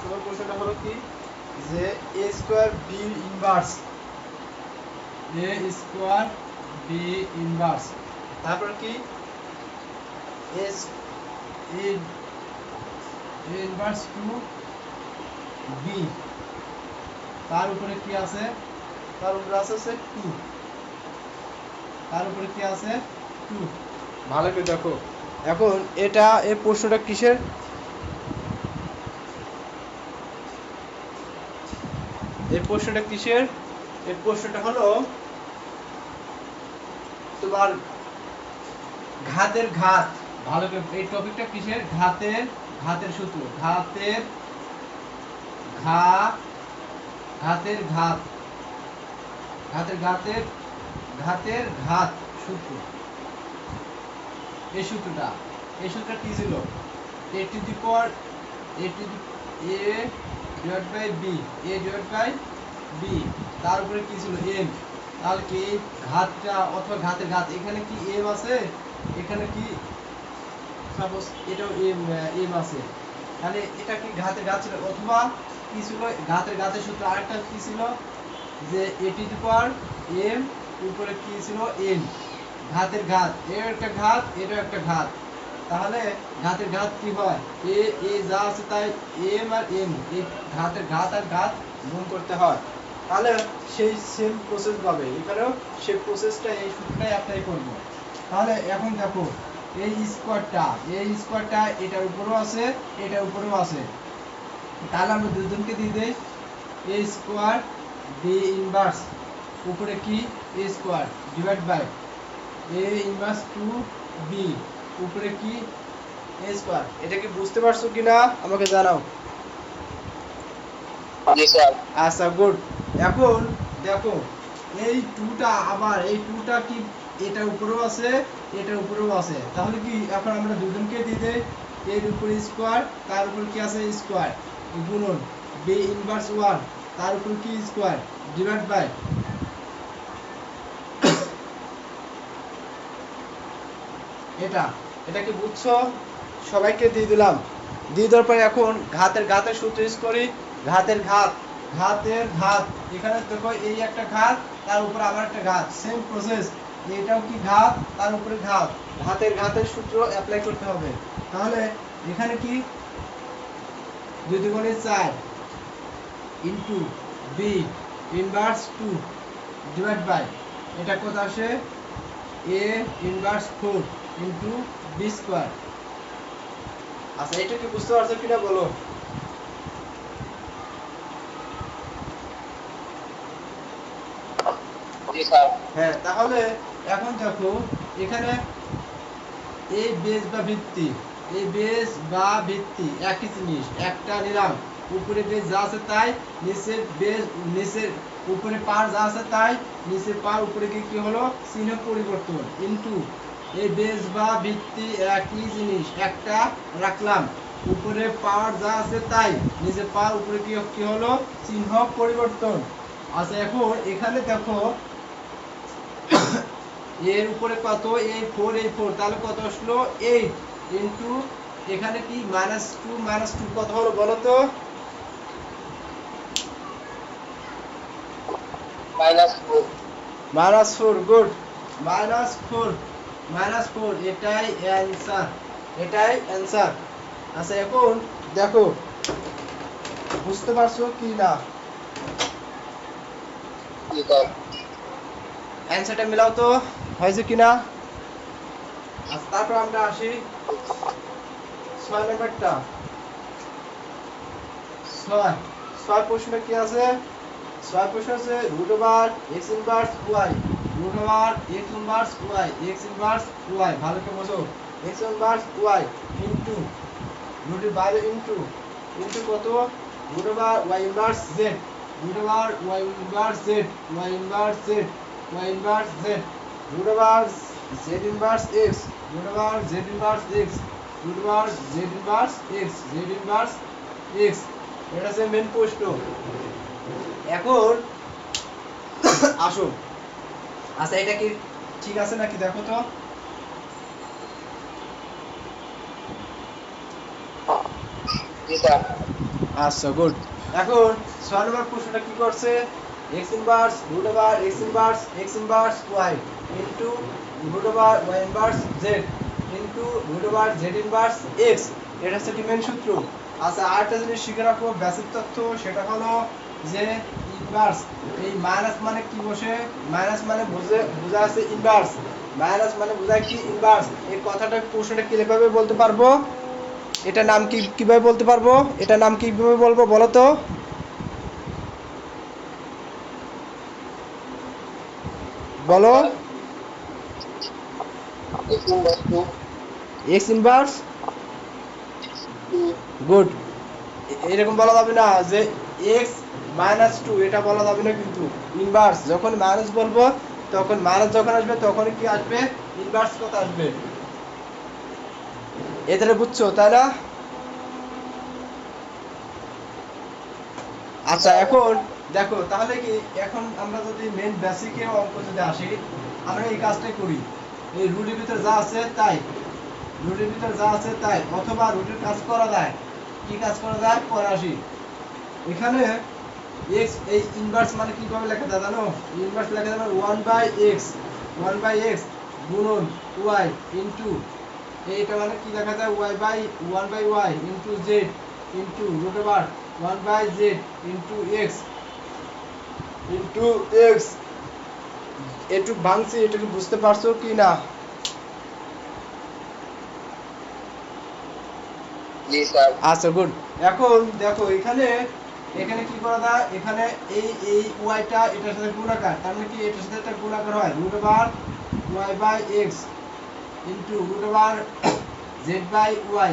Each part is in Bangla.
নম্বর প্রশ্নটা হলো কি যে a square b inverse a square b inverse তারপর কি s a inverse to b তার উপরে কি আছে তার উপরে আছে 2 তার উপরে কি আছে 2 ভালো করে দেখো এখন এটা এই প্রশ্নটা কিসের এই প্রশ্নটা কিসের এই প্রশ্নটা হলো তোমার ঘাতের ঘাত ভালো করে এই টপিকটা কিসের ঘাতের ঘাতের সূত্র ঘাতের ঘাতের ঘাত ঘাতের ঘাতের ঘাতের ঘাত সূত্র এই সূত্রটা কি ছিল a to the power a divided by b a divided by b তার উপরে কি ছিল m তাহলে কি এই ঘাতটা অথবা ঘাতের ঘাত এখানে কি m আছে এখানে কি সাপোজ এটাও m আছে তাহলে এটা কি ঘাতের ঘাত ছিল অথবা কি ছিল ঘাতের ঘাতের সূত্র আরেকটা কি ছিল যে a to the power m উপরে কি ছিল n ঘাতের ঘাত এর একটা ঘাত এটাও একটা ঘাত তাহলে ঘাতের ঘাত কি হয় এ যা আছে তাই m আর m এই ঘাতের ঘাত আর ঘাত গুণ করতে হয় তাহলে সেই সেম প্রসেস পাবে এখানেও সেই প্রসেসটা এই সূত্রটাই অ্যাপ্লাই করব তাহলে এখন দেখো এই স্কয়ারটা এটার উপরেও আছে এটার উপরেও আছে তাহলে আমরা দুজনকে দিয়ে দেই a স্কয়ার b ইনভার্স উপরে কি a square divide by a inverse to b উপরে কি a স্কয়ার এটা কি বুঝতে পারছো কিনা আমাকে জানাও জি স্যার আচ্ছা গুড এখন দেখো এই 2টা আবার এই 2টা কি এটার উপরেও আছে এটার উপরেও আছে তাহলে কি এখন আমরা দুজনকে দিয়ে দেই এর উপরে স্কয়ার তার উপর কি আছে স্কয়ার গুণন b ইনভার্স 1 তার উপর কি স্কয়ার ডিভাইড বাই এটা কি বুঝছো সবাইকে দিয়ে দিলাম দিয়ে দেওয়ার পরে এখন ঘাতের সূত্র ইউজ করি ঘাতের ঘাত এখানে দেখো এই একটা ঘাত তার উপর আবার একটা ঘাত সেম প্রসেস এটাও কি ঘাত তার উপরে ঘাতের সূত্র অ্যাপ্লাই করতে হবে তাহলে এখানে কি 2 দুগুণে 4 into b inverse 2 divide by এটা কত আসে a inverse 4 into b square আচ্ছা এটা কি বুঝতে পারছো কিনা বলো জি স্যার হ্যাঁ তাহলে এখন দেখো এখানে এই বেস বা ভিত্তি একই জিনিস একটা নিলাম উপরে বেস যা আছে তাই নিচের উপরে পার যা আছে তাই নিচের পার উপরে কি হলো চিহ্ন পরিবর্তন ইনটু এই বেস বা ভিত্তি একই জিনিস একটা রাখলাম উপরে পাওয়ার যা আছে তাই নিচের পার উপরে কি হলো চিহ্ন পরিবর্তন আচ্ছা এখন এখানে দেখো এর উপরে কত এই 4 তাহলে কত আসলো 8 ইনটু এখানে কি -2 কত হলো বলো তো -4 গুড -4 এটাই অ্যানসার আচ্ছা এখন দেখো বুঝতে পারছো কি না জি স্যার অ্যানসারটা মিলাও তো হয়েছে কিনা আচ্ছা তারপর আমরা আসি 6 নাম্বারটা 6 প্রশ্নটা কি আছে 6 প্রশ্ন আছে √x inverse y x inverse y ভালো করে বোঝো x ইনভার্স y ইনটু রুটের বাইরে ইনটু কত √y inverse z y inverse z y inverse z z inverse x z inverse x এটা হচ্ছে মেন প্রশ্ন এখন আসো আচ্ছা এটা কি ঠিক আছে নাকি দেখো তো জি স্যার আচ্ছা গুড। এখন 6 নম্বর প্রশ্নটা কি করছে, x inverse root over x inverse y into root over y inverse z into root over z inverse x, এটা হচ্ছে ডিমেন সূত্র। আচ্ছা আরেকটা জিনিস শিখে রাখো বেসিক তথ্য, সেটা হলো যে ইনভার্স, এই মাইনাস মানে কি বসে, মাইনাস মানে বোঝা আছে ইনভার্স, মাইনাস মানে বোঝায় কি ইনভার্স। এই কথাটা প্রশ্নটা কিভাবে বলতে পারবো, এটা নাম কি কিভাবে বলতে পারবো, এটা নাম কিভাবে বলবো বলো তো, বলো। X inverse, good. এরকম বলা যাবে না যে এক্স মাইনাস টু, এটা বলা যাবে না কিন্তু। ইনভার্স যখন মাইনাস বলবো, তখন মাইনাস যখন আসবে তখন কি আসবে, ইনভার্স কথা আসবে। এদের বুঝছো তাই না? আচ্ছা এখন দেখো তাহলে কি, এখন আমরা যদি মেন বেসিকে অঙ্ক যদি আসি, আমরা এই কাজটাই করি, এই রুটের ভিতরে যা আছে তাই, রুটের ভিতরে যা আছে তাই, অথবা রুটের কাজ করা যায়, কি কাজ করা যায় পরে আসি। এখানে x এই ইনভার্স মানে কিভাবে লেখা যায় জানো, ইনভার্স লেখা যায় 1/x গুণন y ইনটু, এইটা মানে কি লেখা যায় y into z into root over 1/z into x into x। একটু ভাঙছি, এটা কি বুঝতে পারছো কি না? জি স্যার। আচ্ছা গুড। এখন দেখো এখানে, এখানে কি করা যায়, এখানে এই ওয়াইটা এটার সাথে গুণাকার, তার মানে কি এটার সাথে এটা গুণাকার হয়, root over y/x into root over z/y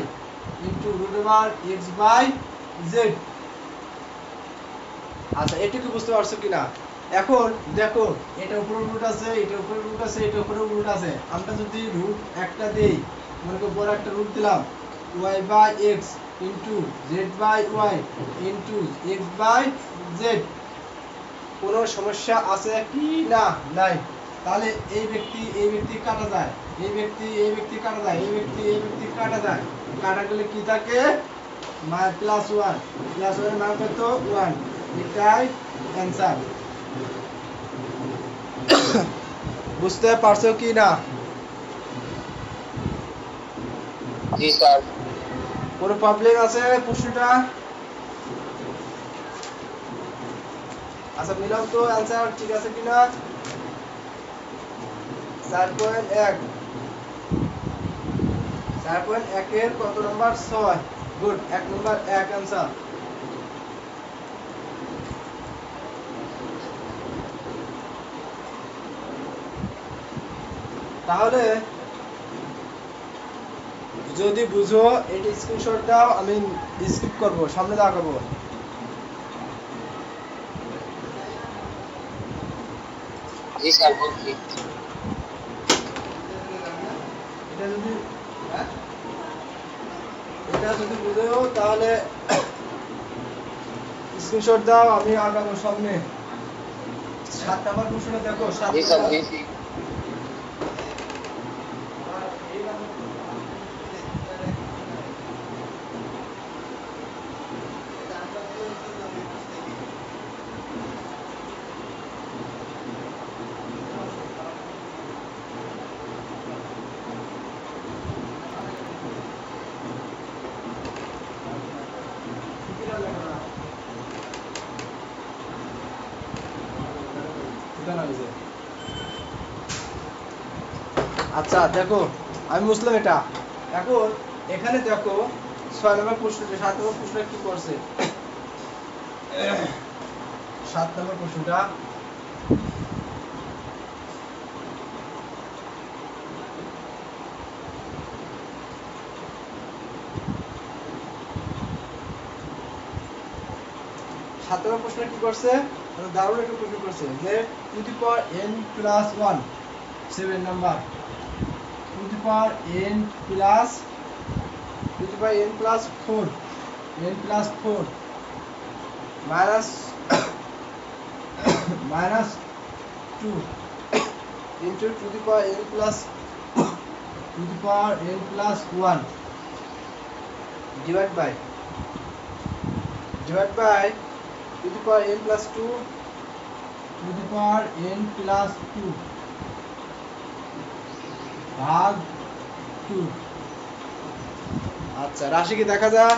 into root over x/z। আচ্ছা এটুকু বুঝতে পারছো কিনা? এখন দেখো এটা উপরে রুট আছে, এটা উপরে রুট আছে, এটা উপরে রুট আছে, আমরা যদি রুট একটা দেই, মনে করো বড় একটা রুট দিলাম y/x into z/y into x/z, কোনো সমস্যা আছে কি না? নাই। তাহলে এই ব্যক্তি কাটা যায়, এই ব্যক্তি কাটা যায়, এই ব্যক্তি কাটা যায়, কাটা গেলে কি থাকে, প্লাস 1, প্লাস 1 এর মান কত 1, এটাই অ্যানসার। বুঝতে পারছো কি না? জি স্যার। কোনো প্রবলেম আছে প্রশ্নটা? আচ্ছা মিলাও তো অ্যানসার ঠিক আছে কিনা। 4.1, 4.1 এর কত নাম্বার 6, গুড, 1 নাম্বার 1 অ্যানসার। তাহলে যদি বুঝো এটা স্ক্রিনশট দাও, আমি স্কিপ করব, সামনে দেখাবো। জি স্যার বলছি। এটা যদি এটা যদি বুঝো তাহলে স্ক্রিনশট দাও, আমি আগাবো সামনে। 7 নাম্বার প্রশ্নটা দেখো, 7 নাম্বার। আচ্ছা দেখো আমি বুঝলাম এটা। এখন এখানে দেখো 6 নম্বর প্রশ্নটা, 7 নম্বর প্রশ্নটা কি করছে, 7 নম্বর প্রশ্নটা প্রশ্ন কি করছে, দারুণ একটা প্রশ্ন করছে যে to the power n plus 1, 7 number, to the power n plus 4, n plus 4 minus 2 into to the power n plus 1 divide by divide by to the power n plus 2 to the power n plus 2 ভাগ 2। আচ্ছা রাশি কি দেখা যায়?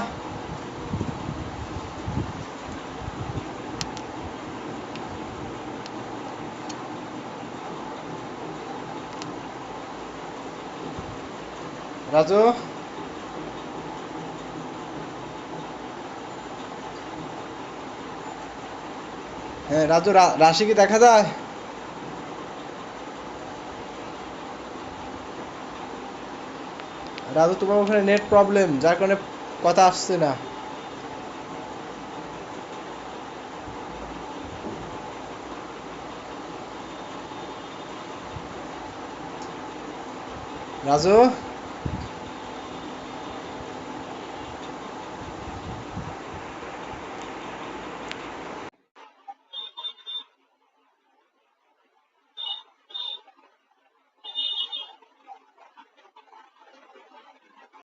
রাজু হ্যাঁ রাজু রাশি কি দেখা যায়? রাজু তোমার ওখানে নেট প্রবলেম যার কারণে কথা আসছে না। রাজু